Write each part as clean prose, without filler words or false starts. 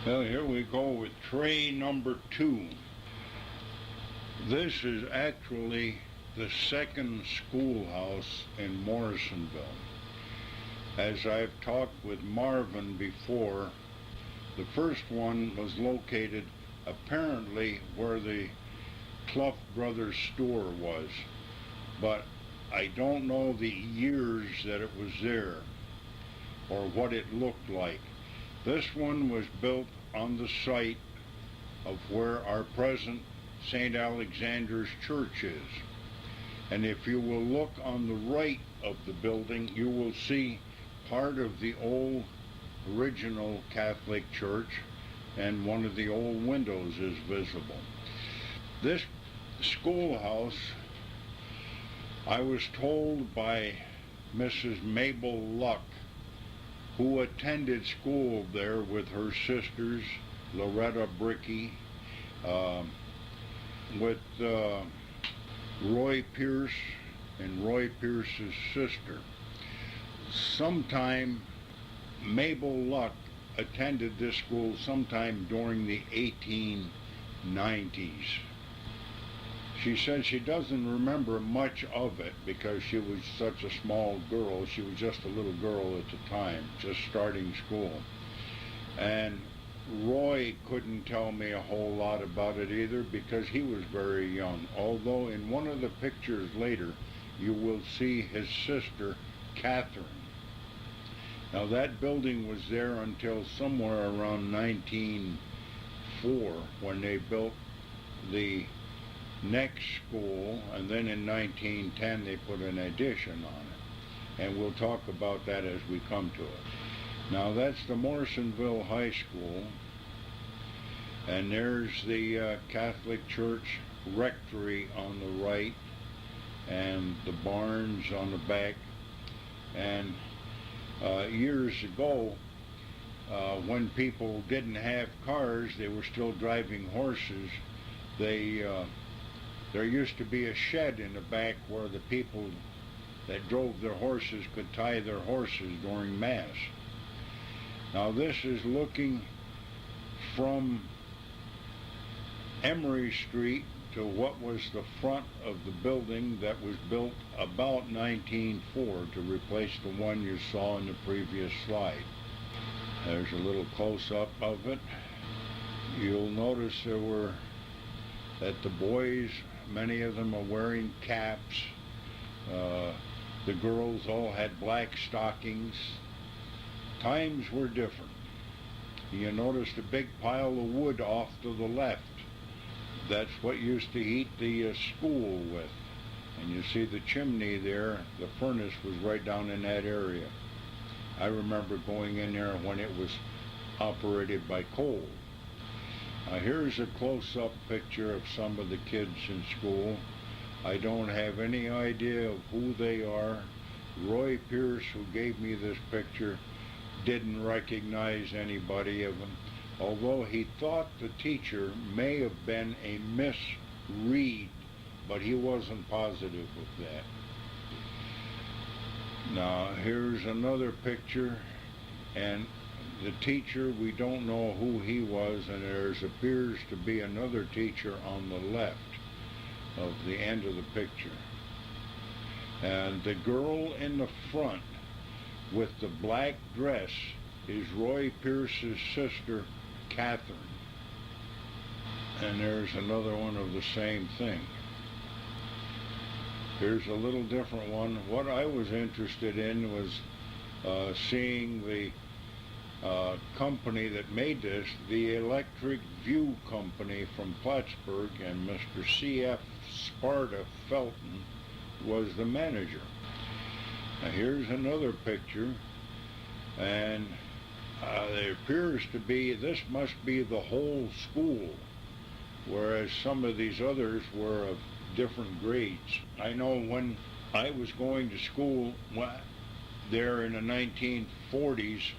Well, here we go with tray number 2. This is actually the second schoolhouse in Morrisonville. As I've talked with Marvin before, the first one was located apparently where the Clough Brothers store was, but I don't know the years that it was there or what it looked like. This one was built on the site of where our present St. Alexander's Church is. And if you will look on the right of the building, you will see part of the old original Catholic church, and one of the old windows is visible. This schoolhouse, I was told by Mrs. Mabel Luck, who attended school there with her sisters, Loretta Bricky, with Roy Pierce and Roy Pierce's sister. Sometime Mabel Luck attended this school sometime during the 1890s. She said she doesn't remember much of it because she was such a small girl. She was just a little girl at the time, just starting school. And Roy couldn't tell me a whole lot about it either because he was very young. Although in one of the pictures later, you will see his sister, Catherine. Now that building was there until somewhere around 1904 when they built the next school, and then in 1910 they put an addition on it. And we'll talk about that as we come to it. Now that's the Morrisonville High School, and there's the Catholic Church rectory on the right and the barns on the back. And years ago, when people didn't have cars, they were still driving horses, there used to be a shed in the back where the people that drove their horses could tie their horses during Mass. Now this is looking from Emery Street to what was the front of the building that was built about 1904 to replace the one you saw in the previous slide. There's a little close-up of it. You'll notice that the boys, many of them are wearing caps. The girls all had black stockings. Times were different. You notice the big pile of wood off to the left. That's what used to heat the school with. And you see the chimney there, the furnace was right down in that area. I remember going in there when it was operated by coal. Now here's a close-up picture of some of the kids in school. I don't have any idea of who they are. Roy Pierce, who gave me this picture, didn't recognize anybody of them, although he thought the teacher may have been a Miss Reed, but he wasn't positive of that. Now here's another picture, and the teacher, we don't know who he was, and there appears to be another teacher on the left of the end of the picture. And the girl in the front with the black dress is Roy Pierce's sister, Catherine. And there's another one of the same thing. Here's a little different one. What I was interested in was seeing the company that made this, the Electric View Company from Plattsburgh, and Mr. C.F. Sparta Felton was the manager. Now here's another picture, and there appears to be, this must be the whole school, whereas some of these others were of different grades. I know when I was going to school there in the 1940s,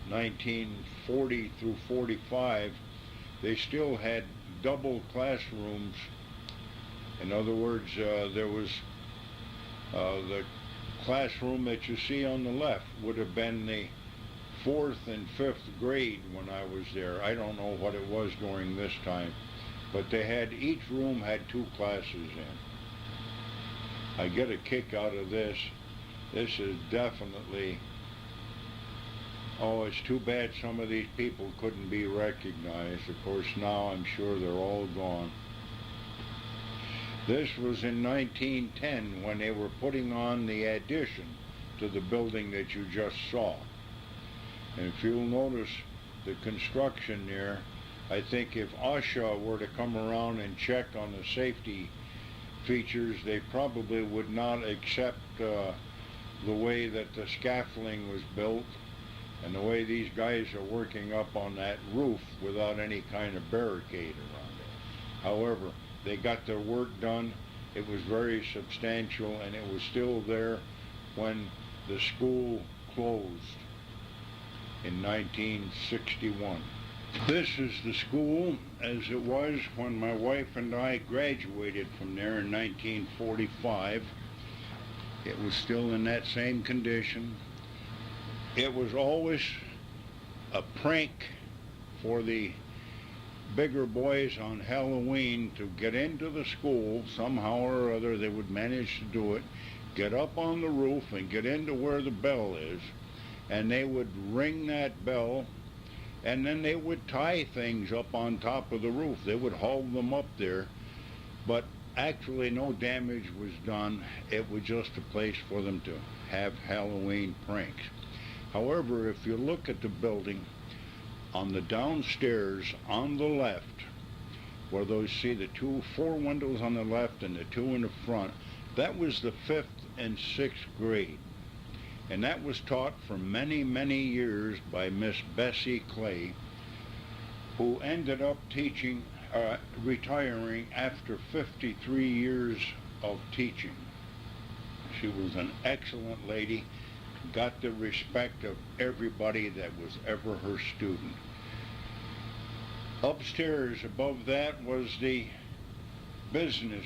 1940 through 45, they still had double classrooms. In other words, there was the classroom that you see on the left would have been the 4th and 5th grade when I was there. I don't know what it was during this time, but they had, each room had 2 classes in. I get a kick out of this. This is definitely, oh, it's too bad some of these people couldn't be recognized. Of course, now I'm sure they're all gone. This was in 1910 when they were putting on the addition to the building that you just saw. And if you'll notice the construction there, I think if OSHA were to come around and check on the safety features, they probably would not accept the way that the scaffolding was built and the way these guys are working up on that roof without any kind of barricade around it. However, they got their work done. It was very substantial, and it was still there when the school closed in 1961. This is the school as it was when my wife and I graduated from there in 1945. It was still in that same condition. It was always a prank for the bigger boys on Halloween to get into the school somehow or other. They would manage to do it, get up on the roof and get into where the bell is, and they would ring that bell, and then they would tie things up on top of the roof. They would haul them up there, but actually no damage was done. It was just a place for them to have Halloween pranks. However, if you look at the building, on the downstairs on the left, where those see the 4 windows on the left and the 2 in the front, that was the 5th and 6th grade. And that was taught for many, many years by Miss Bessie Clay, who ended up retiring after 53 years of teaching. She was an excellent lady, got the respect of everybody that was ever her student. Upstairs above that was the business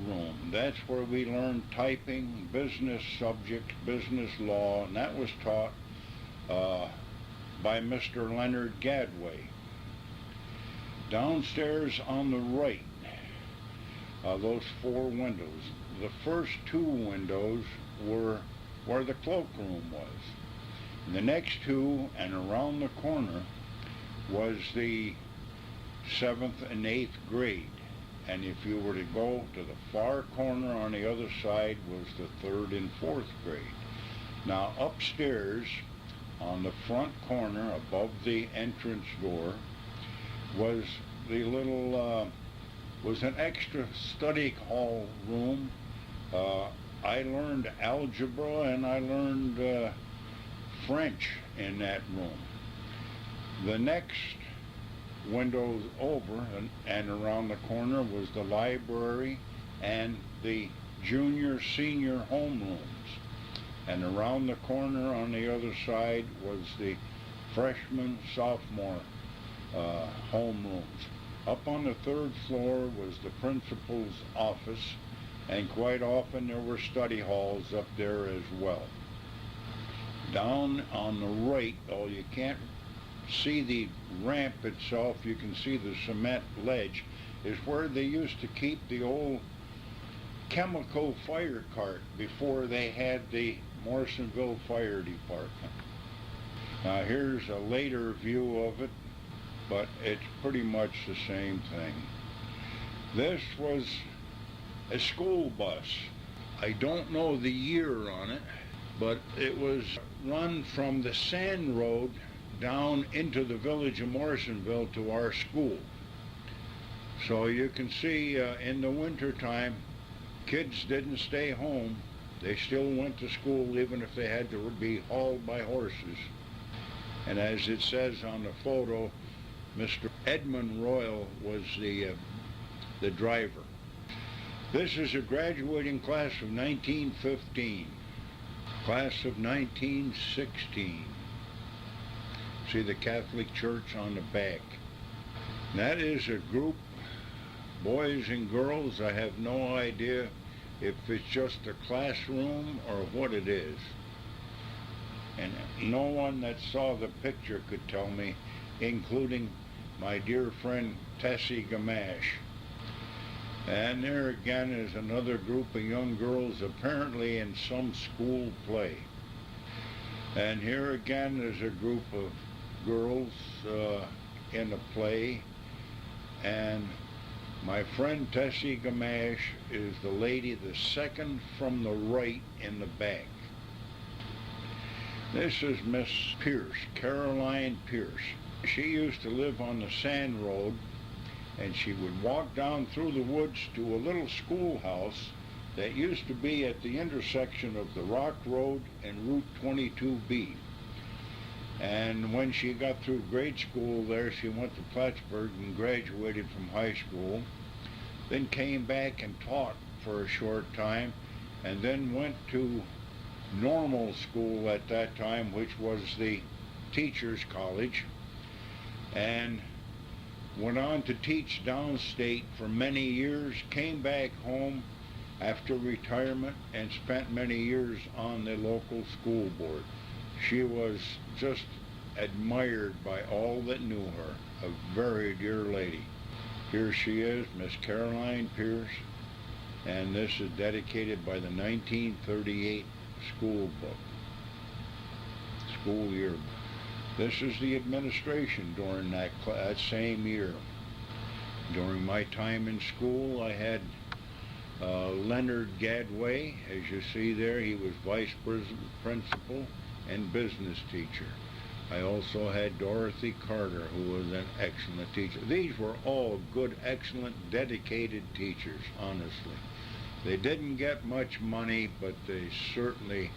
room. That's where we learned typing, business subjects, business law, and that was taught by Mr. Leonard Gadway. Downstairs on the right, those 4 windows, the first 2 windows were where the cloakroom was. And the next 2 and around the corner was the 7th and 8th grade. And if you were to go to the far corner on the other side was the 3rd and 4th grade. Now upstairs on the front corner above the entrance door was the little, was an extra study hall room. I learned algebra and I learned French in that room. The next windows over and around the corner was the library and the junior senior homerooms. And around the corner on the other side was the freshman sophomore homerooms. Up on the 3rd floor was the principal's office, and quite often there were study halls up there as well. Down on the right, oh, you can't see the ramp itself, you can see the cement ledge, is where they used to keep the old chemical fire cart before they had the Morrisonville Fire Department. Now here's a later view of it, but it's pretty much the same thing. This was a school bus. I don't know the year on it, but it was run from the Sand Road down into the village of Morrisonville to our school. So you can see in the winter time, kids didn't stay home. They still went to school even if they had to be hauled by horses. And as it says on the photo, Mr. Edmund Royal was the driver. This is a graduating class of 1915, class of 1916. See the Catholic Church on the back. That is a group, boys and girls. I have no idea if it's just a classroom or what it is. and no one that saw the picture could tell me, including my dear friend Tessie Gamache. And there again is another group of young girls apparently in some school play. And here again is a group of girls in a play, and my friend Tessie Gamache is the lady the second from the right in the back. This is Miss Pierce, Caroline Pierce. She used to live on the Sand Road, and she would walk down through the woods to a little schoolhouse that used to be at the intersection of the Rock Road and Route 22B. And when she got through grade school there, she went to Plattsburgh and graduated from high school, then came back and taught for a short time, and then went to normal school at that time, which was the Teachers College, and went on to teach downstate for many years, came back home after retirement, and spent many years on the local school board. She was just admired by all that knew her, a very dear lady. Here she is, Miss Caroline Pierce, and this is dedicated by the 1938 school year. This is the administration during that same year. During my time in school, I had Leonard Gadway, as you see there. He was vice principal and business teacher. I also had Dorothy Carter, who was an excellent teacher. These were all good, excellent, dedicated teachers, honestly. They didn't get much money, but they certainly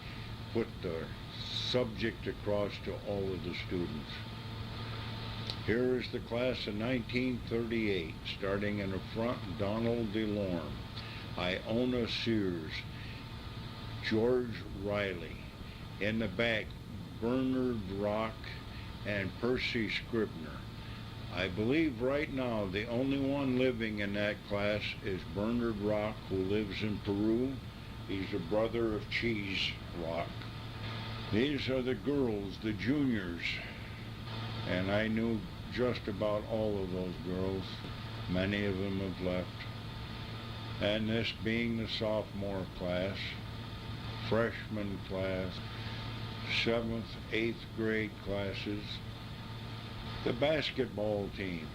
put the subject across to all of the students. Here is the class of 1938, starting in the front, Donald DeLorme, Iona Sears, George Riley. In the back, Bernard Rock and Percy Scribner. I believe right now the only one living in that class is Bernard Rock, who lives in Peru. He's a brother of Cheese Rock. These are the girls, the juniors, and I knew just about all of those girls. Many of them have left. And this being the sophomore class, freshman class, 7th, 8th grade classes, the basketball team,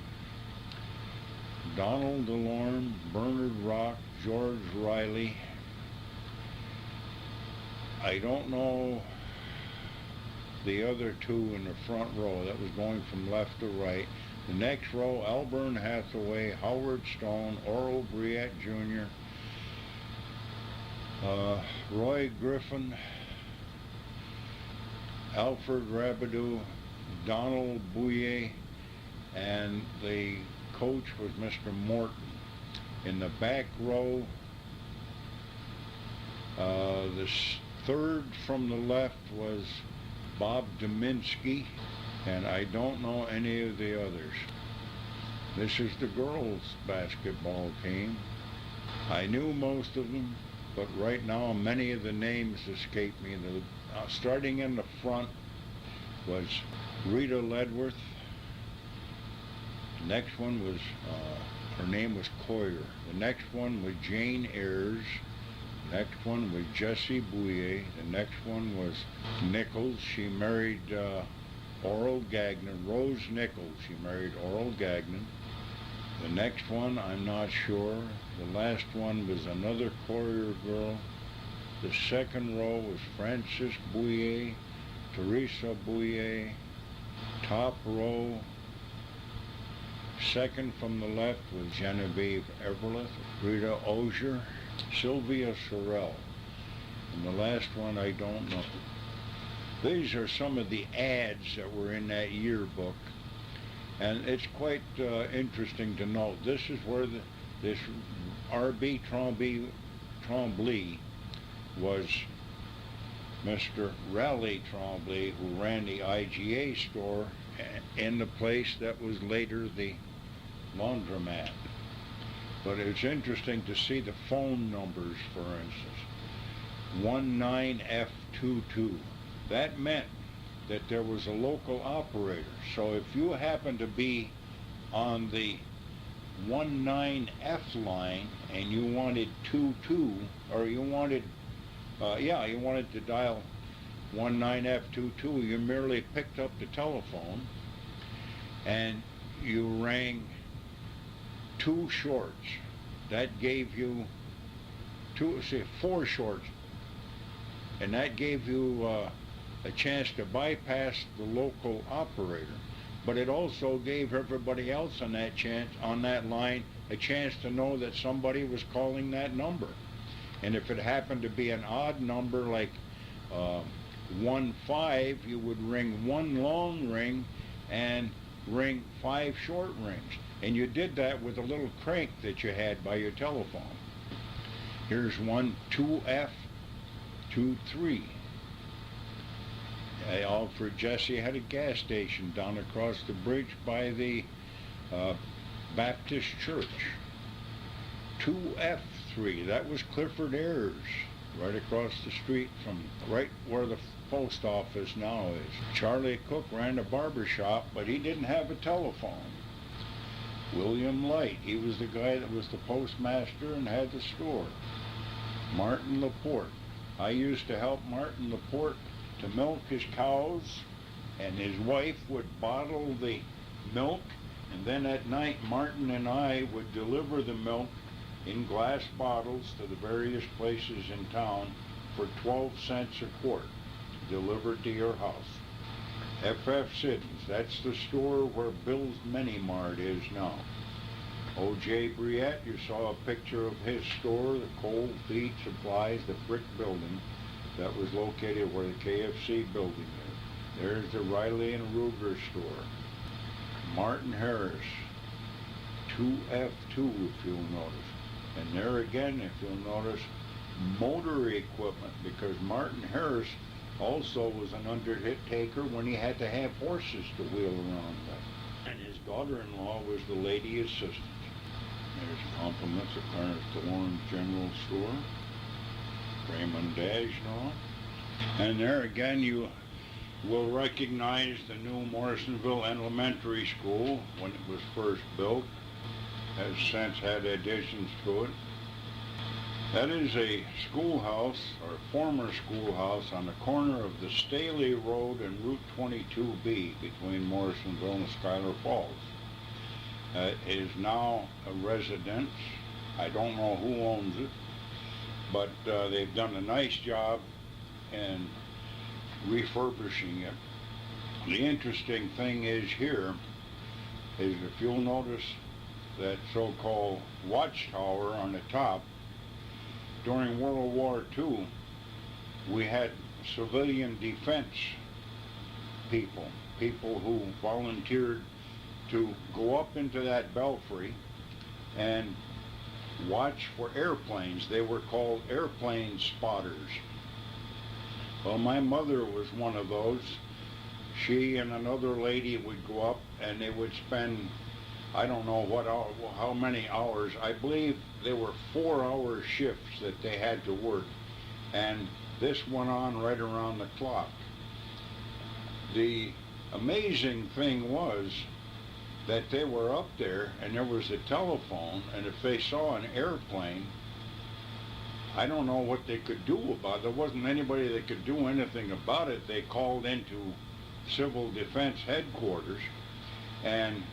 Donald DeLorme, Bernard Rock, George Riley. I don't know the other two in the front row. That was going from left to right. The next row, Alburn Hathaway, Howard Stone, Oral Briette Jr., Roy Griffin, Alfred Rabideau, Donald Bouye, and the coach was Mr. Morton. In the back row, the third from the left was Bob Dominski, and I don't know any of the others. This is the girls' basketball team. I knew most of them, but right now many of the names escape me. Starting in the front was Rita Ledworth. The next one was, her name was Coyer. The next one was Jane Ayers. The next one was Jessie Bouye. The next one was Nichols. She married Oral Gagnon. Rose Nichols. She married Oral Gagnon. The next one, I'm not sure. The last one was another Coyer girl. The second row was Frances Bouye, Teresa Bouye. Top row, second from the left, was Genevieve Everleth, Rita Osier, Sylvia Sorrell. And the last one, I don't know. These are some of the ads that were in that yearbook. And it's quite interesting to note. This is where this R.B. Tremblay was Mr. Raleigh Tremblay, who ran the IGA store in the place that was later the laundromat. But it's interesting to see the phone numbers, for instance. 19F22. That meant that there was a local operator. So if you happen to be on the 19F line and you wanted 22, or you wanted to dial 19F22, you merely picked up the telephone and you rang 2 shorts. That gave you 4 shorts, and that gave you a chance to bypass the local operator. But it also gave everybody else on that line a chance to know that somebody was calling that number. And if it happened to be an odd number like 15, you would ring 1 long ring and ring 5 short rings. And you did that with a little crank that you had by your telephone. Here's 2F23. Alfred Jesse had a gas station down across the bridge by the Baptist Church. 2F3, that was Clifford Ayers, right across the street from right where the post office now is. Charlie Cook ran a barber shop, but he didn't have a telephone. William Light, he was the guy that was the postmaster and had the store. Martin Laporte, I used to help Martin Laporte to milk his cows, and his wife would bottle the milk, and then at night Martin and I would deliver the milk in glass bottles to the various places in town for 12 cents a quart, delivered to your house. F.F. Siddons, that's the store where Bill's Mini Mart is now. O.J. Briette, you saw a picture of his store, the Cold Feet Supplies, the brick building that was located where the KFC building is. There's the Riley and Ruger store. Martin Harris, 2F2 if you'll notice. And there again, if you'll notice, motor equipment, because Martin Harris also was an undertaker when he had to have horses to wheel around with. And his daughter-in-law was the lady assistant. There's compliments of Clarence DeLorean General Store, Raymond Dagenau. And there again you will recognize the new Morrisonville Elementary School when it was first built. Has since had additions to it. That is a schoolhouse, or former schoolhouse, on the corner of the Staley Road and Route 22B between Morrisonville and Schuyler Falls. It is now a residence. I don't know who owns it, but they've done a nice job in refurbishing it. The interesting thing is here is if you'll notice that so-called watchtower on the top, during World War II, we had civilian defense people who volunteered to go up into that belfry and watch for airplanes. They were called airplane spotters. Well, my mother was one of those. She and another lady would go up and they would spend, I don't know how many hours. I believe they were 4-hour shifts that they had to work, and this went on right around the clock. The amazing thing was that they were up there and there was a telephone, and if they saw an airplane, I don't know what they could do about it. There wasn't anybody that could do anything about it. They called into Civil Defense Headquarters, and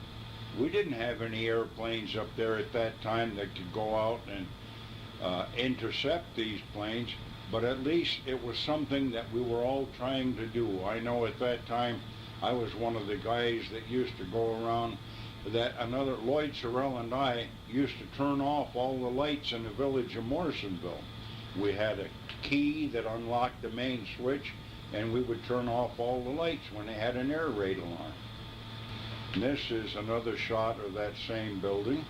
we didn't have any airplanes up there at that time that could go out and intercept these planes, but at least it was something that we were all trying to do. I know at that time I was one of the guys that used to go around, that another Lloyd Sorrell and I used to turn off all the lights in the village of Morrisonville. We had a key that unlocked the main switch, and we would turn off all the lights when they had an air raid alarm. And this is another shot of that same building.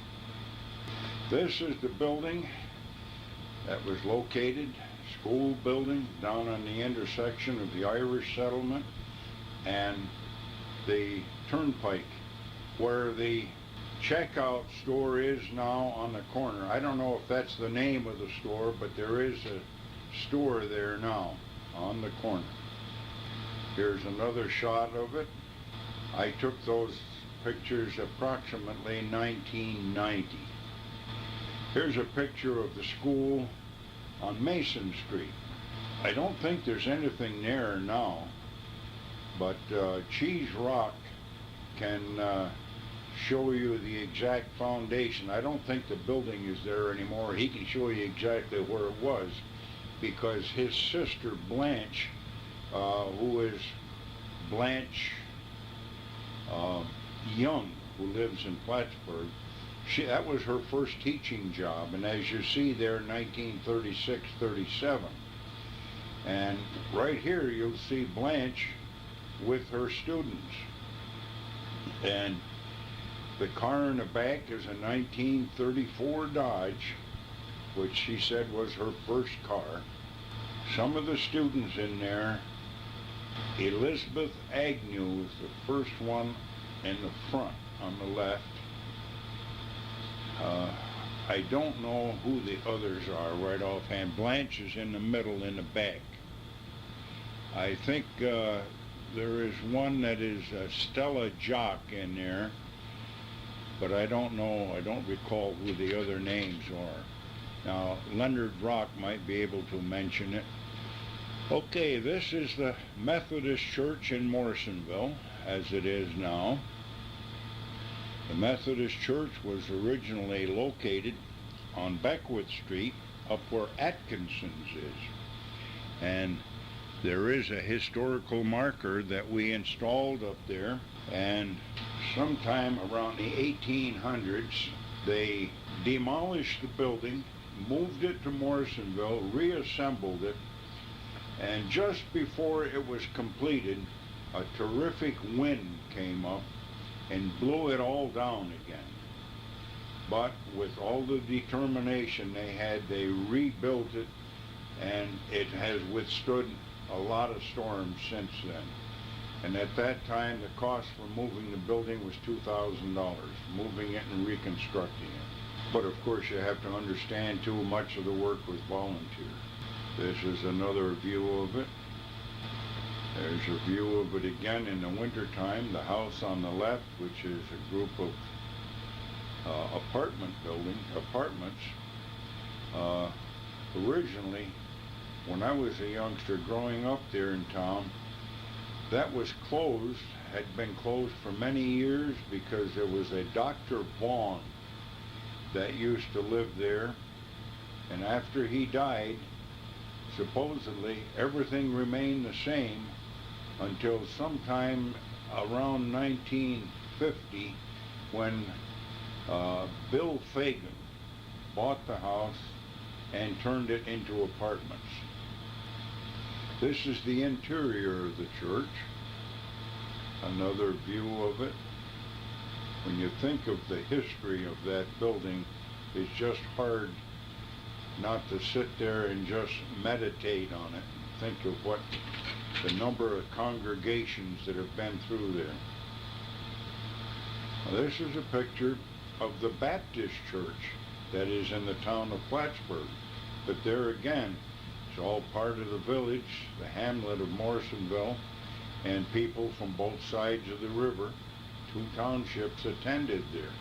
This is the building that was located, school building, down on the intersection of the Irish settlement and the turnpike, where the checkout store is now on the corner. I don't know if that's the name of the store, but there is a store there now on the corner. Here's another shot of it. I took those pictures approximately 1990. Here's a picture of the school on Mason Street. I don't think there's anything there now, but Cheese Rock can show you the exact foundation. I don't think the building is there anymore. He can show you exactly where it was, because his sister Blanche, who is Blanche Young, who lives in Plattsburgh, that was her first teaching job, and as you see there, 1936-37. And right here you'll see Blanche with her students. And the car in the back is a 1934 Dodge, which she said was her first car. Some of the students in there, Elizabeth Agnew is the first one in the front on the left. I don't know who the others are right offhand. Blanche is in the middle in the back. I think there is one that is Stella Jock in there, but I don't know, I don't recall who the other names are. Now, Leonard Rock might be able to mention it. Okay, this is the Methodist Church in Morrisonville, as it is now. The Methodist Church was originally located on Beckwith Street, up where Atkinson's is. And there is a historical marker that we installed up there, and sometime around the 1800s, they demolished the building, moved it to Morrisonville, reassembled it, and just before it was completed, a terrific wind came up and blew it all down again. But with all the determination they had, they rebuilt it, and it has withstood a lot of storms since then. And at that time, the cost for moving the building was $2,000, moving it and reconstructing it. But of course, you have to understand too, much of the work was volunteer. This is another view of it. There's a view of it again in the wintertime. The house on the left, which is a group of apartments. Originally, when I was a youngster growing up there in town, that was closed, had been closed for many years, because there was a Dr. Vaughn that used to live there, and after he died, supposedly everything remained the same until sometime around 1950, when Bill Fagan bought the house and turned it into apartments. This is the interior of the church. Another view of it. When you think of the history of that building, it's just hard not to sit there and just meditate on it and think of what the number of congregations that have been through there. Now, this is a picture of the Baptist church that is in the town of Plattsburgh. But there again, it's all part of the village, the hamlet of Morrisonville, and people from both sides of the river, 2 townships attended there.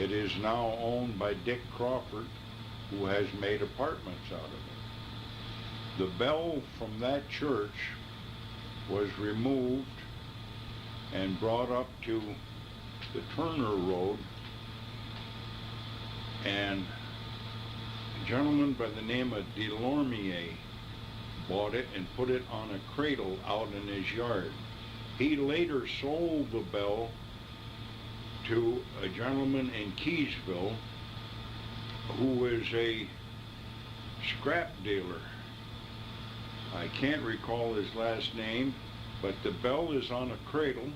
It is now owned by Dick Crawford, who has made apartments out of it. The bell from that church was removed and brought up to the Turner Road, and a gentleman by the name of Delormier bought it and put it on a cradle out in his yard. He later sold the bell to a gentleman in Keysville who is a scrap dealer. I can't recall his last name, but the bell is on a cradle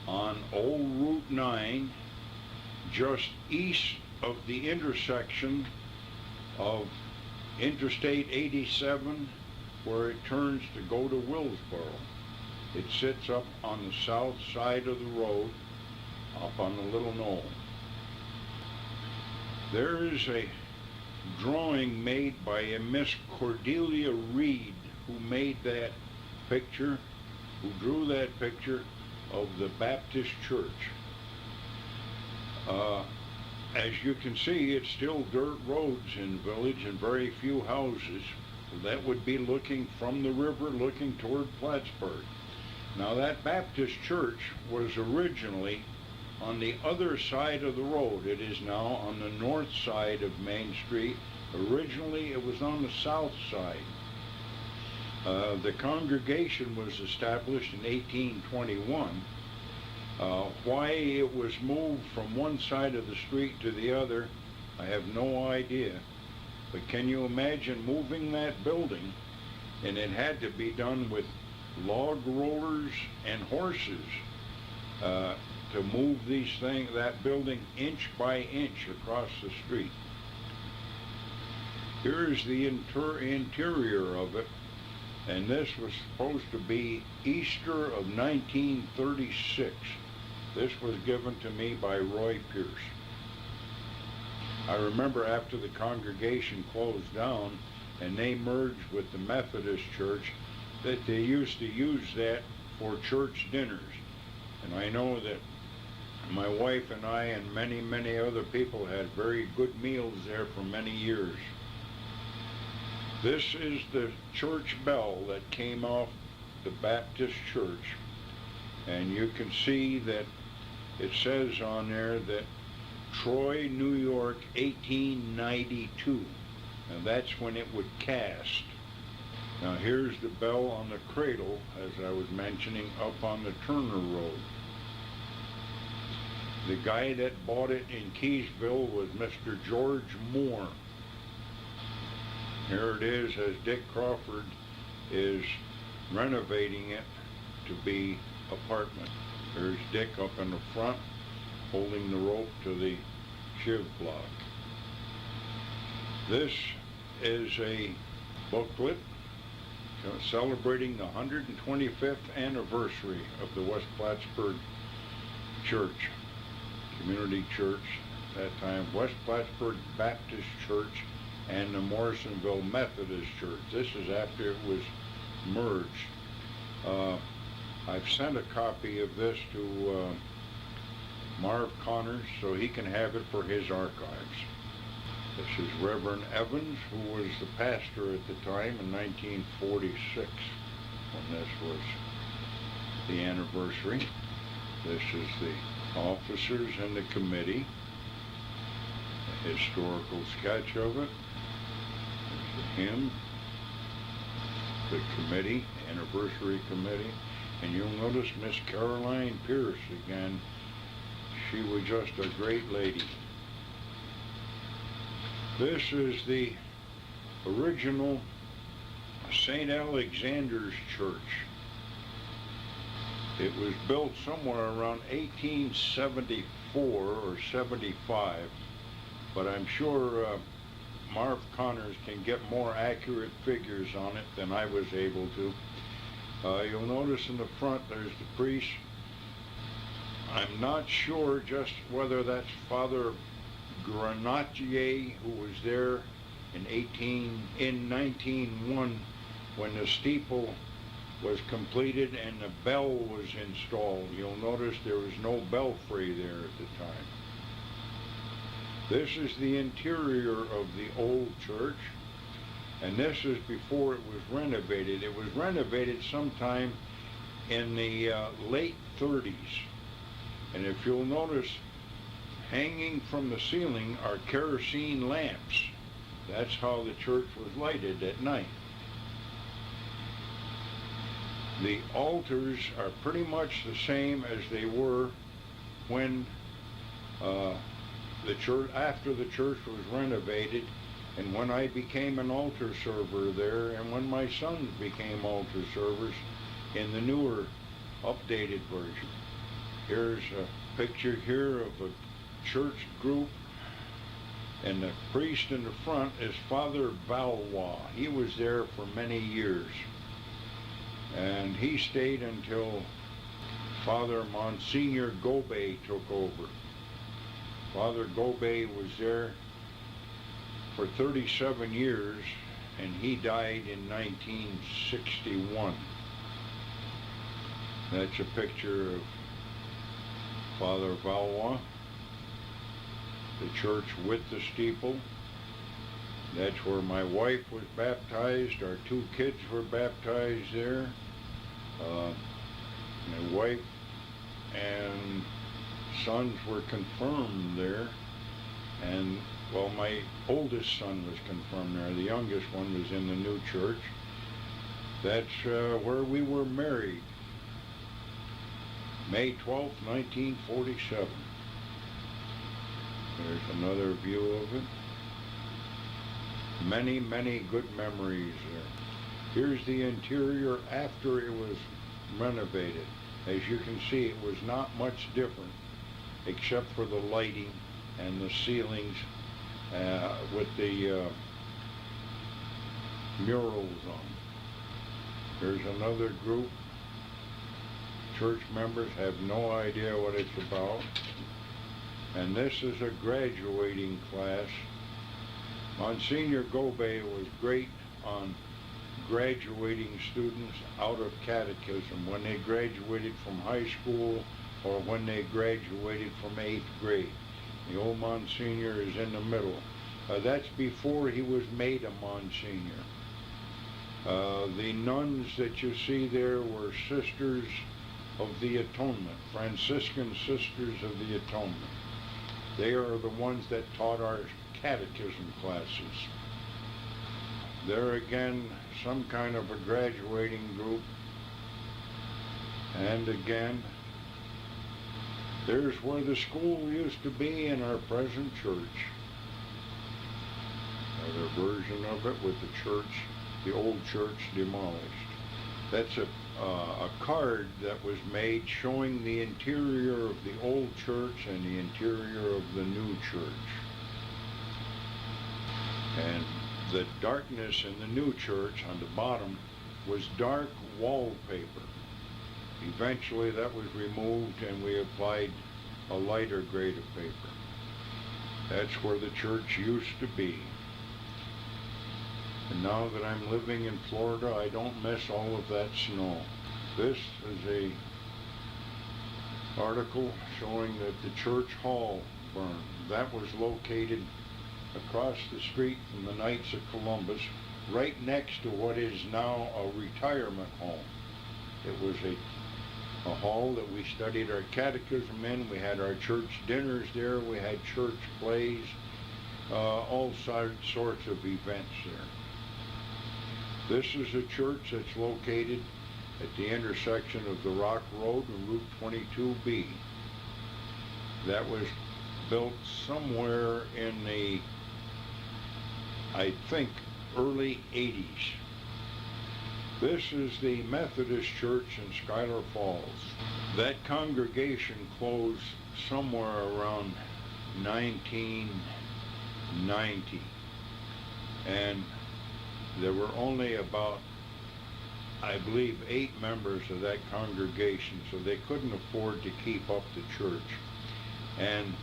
on Old Route 9, just east of the intersection of Interstate 87, where it turns to go to Willsboro. It sits up on the south side of the road, up on the little knoll. There is a drawing made by a Miss Cordelia Reed, who made that picture, who drew that picture of the Baptist Church. As you can see, it's still dirt roads in the village and very few houses. So that would be looking from the river, looking toward Plattsburgh. Now that Baptist church was originally on the other side of the road. It is now on the north side of Main Street. Originally it was on the south side. The congregation was established in 1821. Why it was moved from one side of the street to the other, I have no idea. But can you imagine moving that building? And it had to be done with log rollers and horses to move that building inch by inch across the street. Here's the interior of it, and this was supposed to be Easter of 1936. This was given to me by Roy Pierce. I remember after the congregation closed down and they merged with the Methodist Church, that they used to use that for church dinners. And I know that my wife and I and many, many other people had very good meals there for many years. This is the church bell that came off the Baptist Church. And you can see that it says on there that Troy, New York, 1892. And that's when it would cast. Now here's the bell on the cradle, as I was mentioning, up on the Turner Road. The guy that bought it in Keysville was Mr. George Moore. Here it is as Dick Crawford is renovating it to be apartment. There's Dick up in the front holding the rope to the shiv block. This is a booklet celebrating the 125th anniversary of the West Plattsburgh Church, Community Church, at that time West Plattsburgh Baptist Church and the Morrisonville Methodist Church. This is after it was merged. I've sent a copy of this to Marv Connors so he can have it for his archives. This is Reverend Evans, who was the pastor at the time in 1946 when this was the anniversary. This is the officers and the committee, a historical sketch of it. There's the hymn, the committee, anniversary committee, and you'll notice Miss Caroline Pierce again. She was just a great lady. This is the original St. Alexander's Church. It was built somewhere around 1874 or 75, but I'm sure Marv Connors can get more accurate figures on it than I was able to. You'll notice in the front there's the priest. I'm not sure just whether that's Father Grenadier, who was there in 1901 when the steeple was completed and the bell was installed. You'll notice there was no belfry there at the time. This is the interior of the old church, and this is before it was renovated. It was renovated sometime in the late 30s. And if you'll notice, hanging from the ceiling are kerosene lamps. That's how the church was lighted at night. The altars are pretty much the same as they were when after the church was renovated, and when I became an altar server there, and when my sons became altar servers in the newer, updated version. Here's a picture here of a church group, and the priest in the front is Father Valois. He was there for many years, and he stayed until Father Monsignor Gobet took over. Father Gobet was there for 37 years, and he died in 1961. That's a picture of Father Valois, the church with the steeple. That's where my wife was baptized. Our 2 kids were baptized there. My wife and sons were confirmed there. And, well, my oldest son was confirmed there. The youngest one was in the new church. That's where we were married. May 12th, 1947. There's another view of it. Many, many good memories there. Here's the interior after it was renovated. As you can see, it was not much different except for the lighting and the ceilings with the murals on. There's another group. Church members have no idea what it's about. And this is a graduating class. Monsignor Gobet was great on graduating students out of catechism when they graduated from high school or when they graduated from 8th grade. The old Monsignor is in the middle. That's before he was made a Monsignor. The nuns that you see there were Sisters of the Atonement, Franciscan Sisters of the Atonement. They are the ones that taught our catechism classes. There again, some kind of a graduating group. And again, there's where the school used to be in our present church. Another version of it with the church, the old church demolished. That's a card that was made showing the interior of the old church and the interior of the new church. And the darkness in the new church on the bottom was dark wallpaper. Eventually that was removed and we applied a lighter grade of paper. That's where the church used to be. And now that I'm living in Florida, I don't miss all of that snow. This is a article showing that the church hall burned. That was located across the street from the Knights of Columbus, right next to what is now a retirement home. It was a hall that we studied our catechism in. We had our church dinners there. We had church plays, all sorts of events there. This is a church that's located at the intersection of the Rock Road and Route 22B. That was built somewhere in the, I think, early 80s. This is the Methodist Church in Schuyler Falls. That congregation closed somewhere around 1990. And there were only about, I believe, 8 members of that congregation, so they couldn't afford to keep up the church. And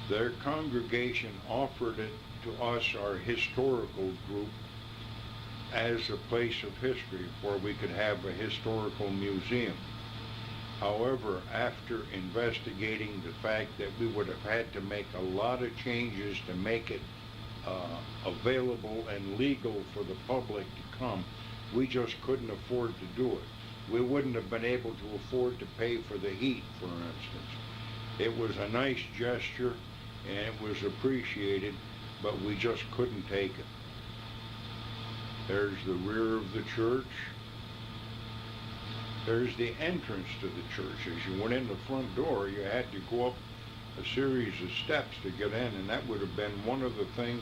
their congregation offered it to us, our historical group, as a place of history where we could have a historical museum. However, after investigating the fact that we would have had to make a lot of changes to make it available and legal for the public to come, we just couldn't afford to do it. We wouldn't have been able to afford to pay for the heat, for instance. It was a nice gesture and it was appreciated, but we just couldn't take it. There's the rear of the church. There's the entrance to the church. As you went in the front door, you had to go up a series of steps to get in, and that would have been one of the things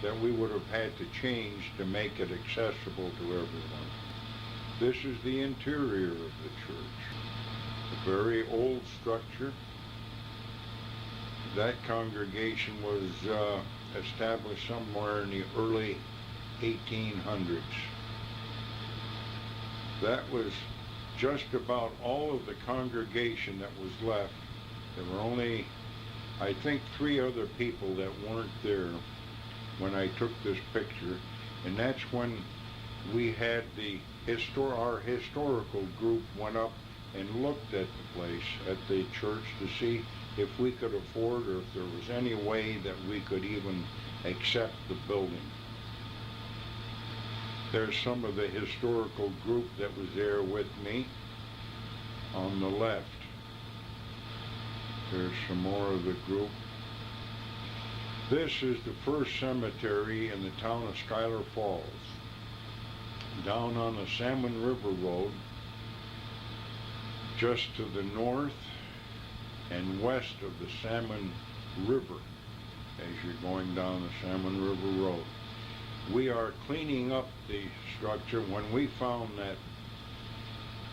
that we would have had to change to make it accessible to everyone. This is the interior of the church. A very old structure. That congregation was established somewhere in the early 1800s. That was just about all of the congregation that was left. There were only, I think, 3 other people that weren't there when I took this picture, and that's when we had our historical group went up and looked at the place, at the church, to see if we could afford or if there was any way that we could even accept the building. There's some of the historical group that was there with me on the left. There's some more of the group. This is the first cemetery in the town of Schuyler Falls, down on the Salmon River Road, just to the north and west of the Salmon River as you're going down the Salmon River Road. We are cleaning up the structure. When we found that,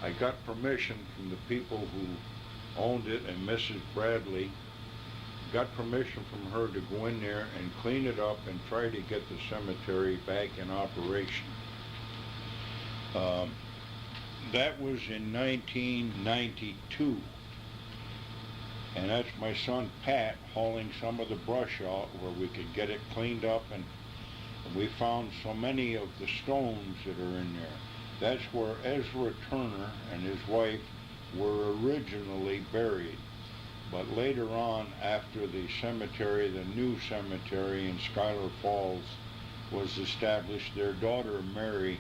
I got permission from the people who owned it, and Mrs. Bradley got permission from her to go in there and clean it up and try to get the cemetery back in operation. That was in 1992, and that's my son Pat hauling some of the brush out where we could get it cleaned up, and we found so many of the stones that are in there. That's where Ezra Turner and his wife were originally buried. But later on, after the cemetery, the new cemetery in Schuyler Falls was established, their daughter Mary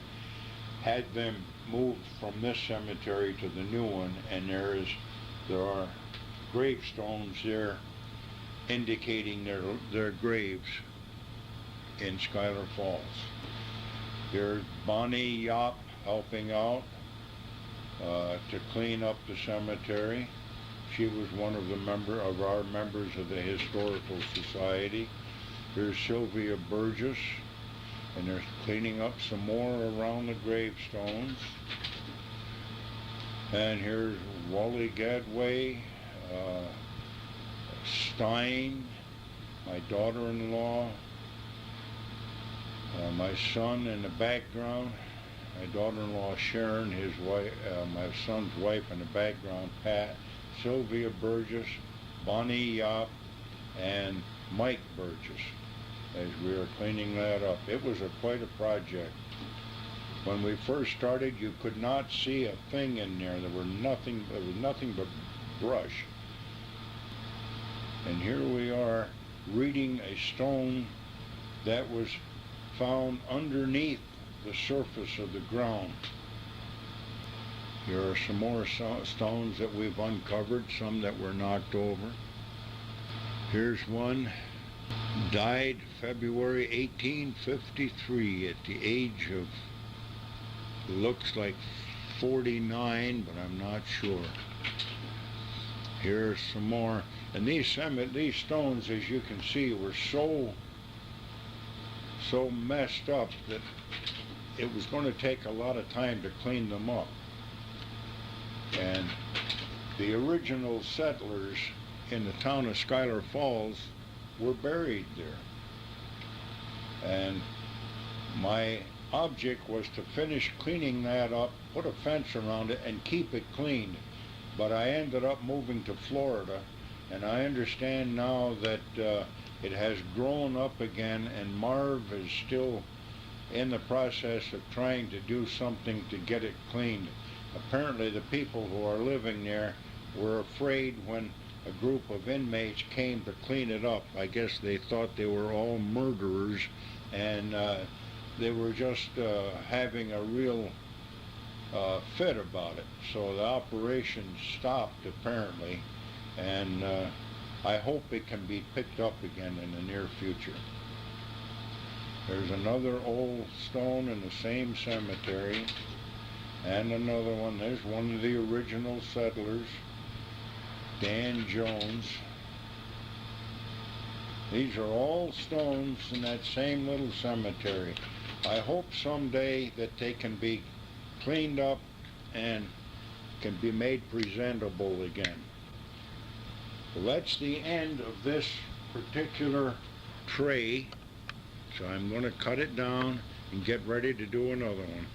had them moved from this cemetery to the new one, and there are gravestones there indicating their graves in Schuyler Falls. There's Bonnie Yop helping out to clean up the cemetery. She was one of our members of the Historical Society. Here's Sylvia Burgess, and they're cleaning up some more around the gravestones. And here's Wally Gadway, Stein, my daughter-in-law, my son in the background, my daughter-in-law Sharon, his wife, my son's wife in the background, Pat, Sylvia Burgess, Bonnie Yop, and Mike Burgess, as we were cleaning that up. It was quite a project. When we first started, you could not see a thing in there. There was nothing but brush. And here we are reading a stone that was found underneath the surface of the ground. Here are some more stones that we've uncovered, some that were knocked over. Here's one, died February 1853 at the age of, looks like 49, but I'm not sure. Here's some more. And these stones, as you can see, were so messed up that it was going to take a lot of time to clean them up. And the original settlers in the town of Schuyler Falls were buried there. And my object was to finish cleaning that up, put a fence around it, and keep it cleaned. But I ended up moving to Florida, and I understand now that it has grown up again, and Marv is still in the process of trying to do something to get it cleaned. Apparently the people who are living there were afraid when a group of inmates came to clean it up. I guess they thought they were all murderers, and they were just having a real fit about it. So the operation stopped apparently, and I hope it can be picked up again in the near future. There's another old stone in the same cemetery, and another one. There's one of the original settlers, Dan Jones. These are all stones in that same little cemetery. I hope someday that they can be cleaned up and can be made presentable again. Well, that's the end of this particular tray, so I'm going to cut it down and get ready to do another one.